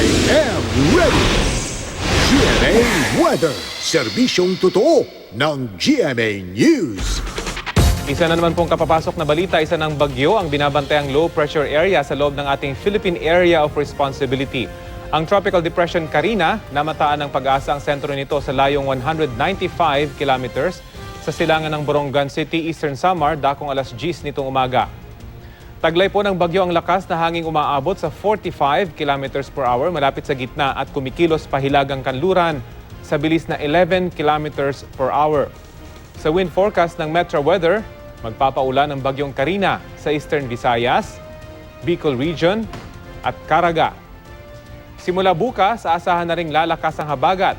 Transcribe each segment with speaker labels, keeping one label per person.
Speaker 1: I am ready! GMA Weather, serbisyong totoo ng GMA News.
Speaker 2: Isa na naman pong kapapasok na balita, isa ng bagyo ang binabantayang low pressure area sa loob ng ating Philippine Area of Responsibility. Ang Tropical Depression Karina, namataan ng pag-asa ang sentro nito sa layong 195 kilometers sa silangan ng Borongan City, Eastern Samar, dakong alas 10 nitong umaga. Taglay po ng bagyo ang lakas na hanging umaabot sa 45 kilometers per hour malapit sa gitna at kumikilos pahilagang kanluran sa bilis na 11 kilometers per hour. Sa wind forecast ng Metro Weather, magpapaulan ng bagyong Karina sa Eastern Visayas, Bicol Region at Caraga. Simula bukas, aasahan na ring lalakas ang habagat.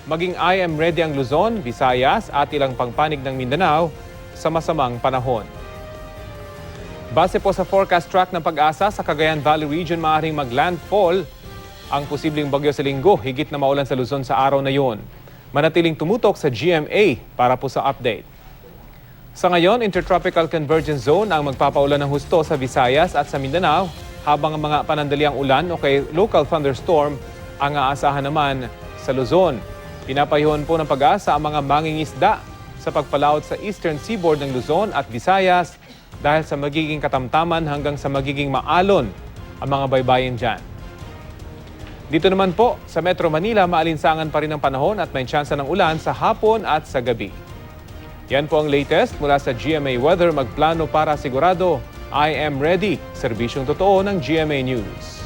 Speaker 2: Maging I am ready ang Luzon, Visayas at ilang pangpanig ng Mindanao sa masamang panahon. Base po sa forecast track ng pag-asa, sa Cagayan Valley Region maaaring maglandfall ang posibleng bagyo sa linggo, higit na maulan sa Luzon sa araw na yon. Manatiling tumutok sa GMA para po sa update. Sa ngayon, Intertropical Convergence Zone ang magpapaulan ng husto sa Visayas at sa Mindanao, habang ang mga panandaliang ulan o kay local thunderstorm ang aasahan naman sa Luzon. Pinapayuhan po ng pag-asa ang mga mangingisda sa pagpalaot sa eastern seaboard ng Luzon at Visayas dahil sa magiging katamtaman hanggang sa magiging maalon ang mga baybayin dyan. Dito naman po sa Metro Manila, maalinsangan pa rin ang panahon at may tsansa ng ulan sa hapon at sa gabi. Yan po ang latest mula sa GMA Weather. Magplano para sigurado. I am ready. Serbisyong totoo ng GMA News.